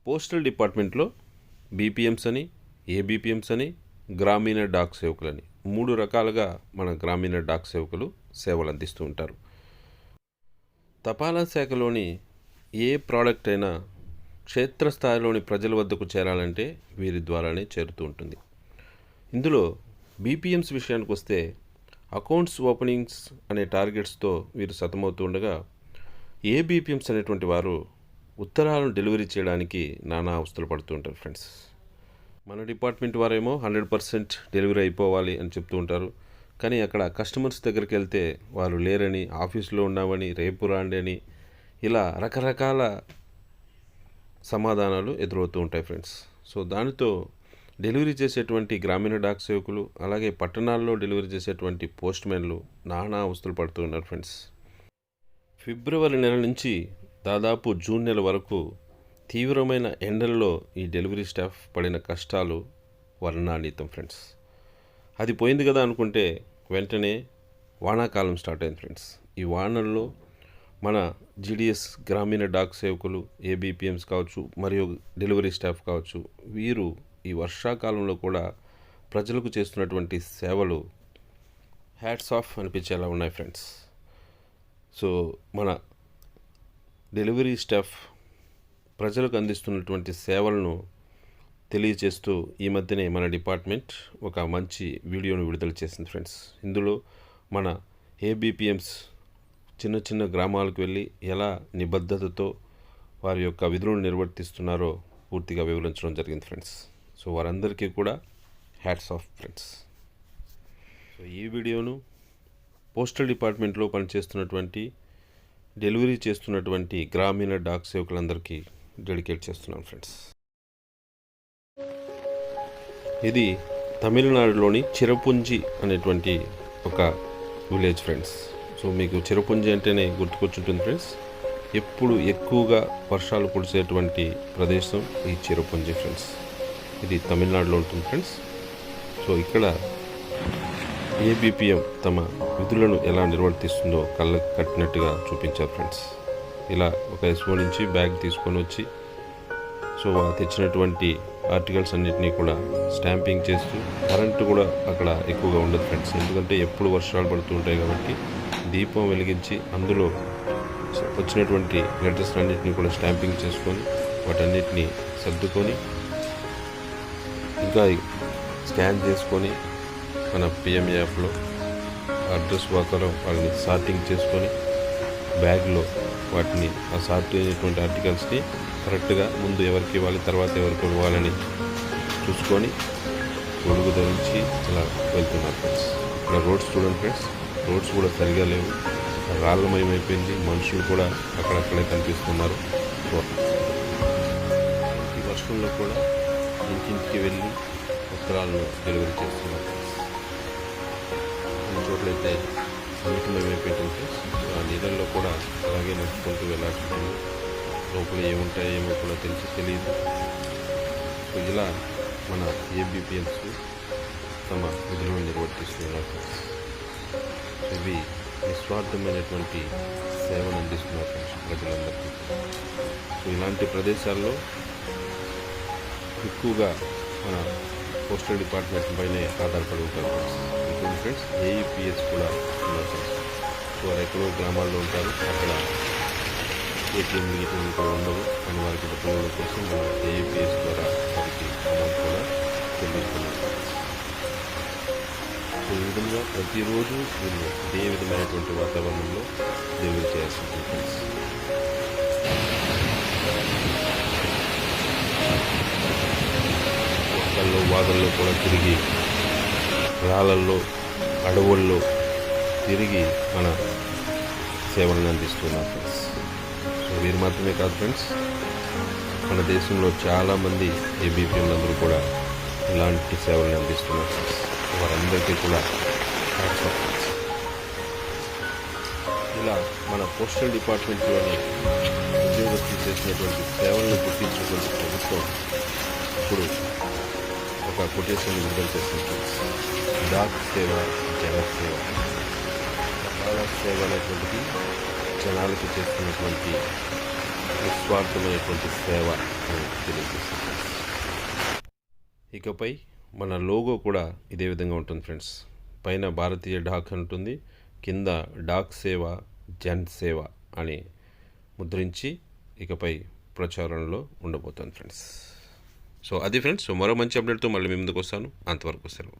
Postal డిపార్ట్మెంట్లో బీపీఎంస్ అని, ఏబీపీఎంస్ అని, గ్రామీణ డాక్ సేవకులని 3 రకాలుగా మన గ్రామీణ డాక్ సేవకులు సేవలు అందిస్తూ ఉంటారు. తపాలా శాఖలోని ఏ ప్రోడక్ట్ అయినా క్షేత్రస్థాయిలోని ప్రజల వద్దకు చేరాలంటే వీరి ద్వారానే చేరుతూ ఉంటుంది. ఇందులో బీపీఎంస్ విషయానికి వస్తే అకౌంట్స్ ఓపెనింగ్స్ అనే టార్గెట్స్తో వీరు సతమవుతూ ఉండగా, ఏబీపీఎంస్ అనేటువంటి వారు ఉత్తరాలను డెలివరీ చేయడానికి నానా అవస్థలు పడుతూ ఉంటారు ఫ్రెండ్స్. మన డిపార్ట్మెంట్ వారేమో 100% డెలివరీ అయిపోవాలి అని చెప్తూ ఉంటారు. కానీ అక్కడ కస్టమర్స్ దగ్గరికి వెళ్తే వారు లేరని, ఆఫీస్లో ఉన్నామని, రేపు రాండి అని, ఇలా రకరకాల సమాధానాలు ఎదురవుతూ ఉంటాయి ఫ్రెండ్స్. సో దానితో డెలివరీ చేసేటువంటి గ్రామీణ డాక్ సేవకులు, అలాగే పట్టణాల్లో డెలివరీ చేసేటువంటి పోస్ట్ మ్యాన్లు నానా అవస్థలు పడుతూ ఉన్నారు ఫ్రెండ్స్. ఫిబ్రవరి నెల నుంచి దాదాపు జూన్ నెల వరకు తీవ్రమైన ఎండల్లో ఈ డెలివరీ స్టాఫ్ పడిన కష్టాలు వర్ణాతీతం ఫ్రెండ్స్. అది పోయింది కదా అనుకుంటే వెంటనే వానాకాలం స్టార్ట్ అయింది ఫ్రెండ్స్. ఈ వానల్లో మన జీడిఎస్ గ్రామీణ డాక్ సేవకులు, ఏబీపీఎంస్ కావచ్చు, మరియు డెలివరీ స్టాఫ్ కావచ్చు, వీరు ఈ వర్షాకాలంలో కూడా ప్రజలకు చేస్తున్నటువంటి సేవలు హ్యాట్స్ ఆఫ్ అనిపించేలా ఉన్నాయి ఫ్రెండ్స్. సో మన డెలివరీ స్టాఫ్ ప్రజలకు అందిస్తున్నటువంటి సేవలను తెలియజేస్తూ ఈ మధ్యనే మన డిపార్ట్మెంట్ ఒక మంచి వీడియోను విడుదల చేసింది ఫ్రెండ్స్. ఇందులో మన ఏబీపీఎంస్ చిన్న చిన్న గ్రామాలకు వెళ్ళి ఎలా నిబద్ధతతో వారి యొక్క విధులను నిర్వర్తిస్తున్నారో పూర్తిగా వివరించడం జరిగింది ఫ్రెండ్స్. సో వారందరికీ కూడా హ్యాట్స్ ఆఫ్ ఫ్రెండ్స్. సో ఈ వీడియోను పోస్టల్ డిపార్ట్మెంట్లో పనిచేస్తున్నటువంటి, డెలివరీ చేస్తున్నటువంటి గ్రామీణ డాక్ సేవకులందరికీ డెడికేట్ చేస్తున్నాను ఫ్రెండ్స్. ఇది తమిళనాడులోని చిరపుంజి అనేటువంటి ఒక విలేజ్ ఫ్రెండ్స్. సో మీకు చిరపుంజి అంటేనే గుర్తుకొచ్చుంటుంది ఫ్రెండ్స్. ఎప్పుడు ఎక్కువగా వర్షాలు కురిసేటువంటి ప్రదేశం ఈ చిరపుంజి ఫ్రెండ్స్. ఇది తమిళనాడులో ఉంటుంది ఫ్రెండ్స్. సో ఇక్కడ ఏబీపీఎం తమ విధులను ఎలా నిర్వర్తిస్తుందో కళ్ళకు కట్టినట్టుగా చూపించారు ఫ్రెండ్స్. ఇలా ఒక ఎస్ఓ నుంచి బ్యాగ్ తీసుకొని వచ్చి, సో తెచ్చినటువంటి ఆర్టికల్స్ అన్నిటినీ కూడా స్టాంపింగ్ చేస్తూ, కరెంటు కూడా అక్కడ ఎక్కువగా ఉండదు ఫ్రెండ్స్. ఎందుకంటే ఎప్పుడు వర్షాలు పడుతూ ఉంటాయి కాబట్టి దీపం వెలిగించి అందులో వచ్చినటువంటి లెటర్స్ అన్నిటినీ కూడా స్టాంపింగ్ చేసుకొని వాటన్నిటినీ సర్దుకొని ఇంకా స్కాన్ చేసుకొని మన పిఎం యాప్లో అడ్రస్ ప్రకారం వాళ్ళని సార్టింగ్ చేసుకొని బ్యాగ్లో వాటిని ఆ సార్ట్ అయినటువంటి ఆర్టికల్స్ని కరెక్ట్గా ముందు ఎవరికి ఇవ్వాలి, తర్వాత ఎవరికి ఇవ్వాలని చూసుకొని గొడుగు ధరించి ఇలా వెళ్తున్నారు ఫ్రెండ్స్. ఇక్కడ రోడ్స్ చూడండి ఫ్రెండ్స్, రోడ్స్ కూడా సరిగా లేవు, రాళ్ళమయమైపోయింది, మనుషులు కూడా అక్కడక్కడే కనిపిస్తున్నారు. ఈ వర్షంలో కూడా ఇంటింటికి వెళ్ళి ఉత్తరాలను డెలివరీ చేస్తున్నారు. కొన్ని చోట్లయితే నీటిమయమైపోయింది ఫ్రెండ్స్. ఆ నీళ్ళల్లో కూడా అలాగే నడుచుకుంటూ వెళ్ళాల్సి ఉంటుంది. లోపల ఏముంటాయో ఏమో కూడా తెలియదు. సో ఇలా మన ఏబీపీఎంస్ తమ విధులను నిర్వర్తిస్తున్నారు ఫ్రెండ్స్. ఇవి నిస్వార్థమైనటువంటి సేవను అందిస్తున్నారు ఫ్రెండ్స్ ప్రజలందరికీ. సో ఇలాంటి ప్రదేశాల్లో ఎక్కువగా మన పోస్టల్ డిపార్ట్మెంట్ పైనే ఆధారపడి ఉంటారు ఫ్రెండ్స్. ఇంకొన్ని ఫ్రెండ్స్ ఏఈపీఎస్ కూడా ఉన్నారు ఫ్రెండ్స్. సో వారు ఎక్కడో గ్రామాల్లో ఉంటారు, అక్కడ ఏటీఎం గీటీఎం కూడా ఉండవు. కానీ వారికి డబ్బుల కోసం మన ఏఈపీఎస్ ద్వారా వారికి అమౌంట్ కూడా చెల్లిస్తున్నారు. సో ఈ విధంగా ప్రతిరోజు వీళ్ళు ఇదే విధమైనటువంటి వాతావరణంలో డెలివరీ చేయాల్సి ఉంటుంది ఫ్రెండ్స్. వర్షాల్లో, వాదల్లో కూడా తిరిగి, రాళ్ళల్లో, అడవుల్లో తిరిగి మన సేవలను అందిస్తున్నారు ఫ్రెండ్స్. సో వీరు మాత్రమే కాదు ఫ్రెండ్స్, మన దేశంలో చాలామంది ఏబీపీఎంలందరూ కూడా ఇలాంటి సేవలను అందిస్తున్నారు ఫ్రెండ్స్. వారందరికీ కూడా హ్యాట్స్ ఆఫ్ ఫ్రెండ్స్. ఇలా మన పోస్టల్ డిపార్ట్మెంట్లోని ఉద్యోగస్తులు చేసినటువంటి సేవలను గుర్తించినటువంటి ప్రభుత్వం ఇప్పుడు ఒక కొటేషన్ విడుదల చేస్తుంది. డాక్ సేవ, జనసేవ. చాలా సేవ అనేటువంటిది జనాలకు చేస్తున్నటువంటి నిస్వార్థమైనటువంటి సేవ అని తెలియజేస్తుంది. ఇకపై మన లోగో కూడా ఇదే విధంగా ఉంటుంది ఫ్రెండ్స్. పైన భారతీయ డాక్ ఉంటుంది, కింద డాక్ సేవ జన్ సేవ అని ముద్రించి ఇకపై ప్రచారంలో ఉండబోతుంది ఫ్రెండ్స్. సో అది ఫ్రెండ్స్. సో మరో మంచి అప్డేట్తో మళ్ళీ మీ ముందుకు వస్తాను. అంతవరకు సెలవు.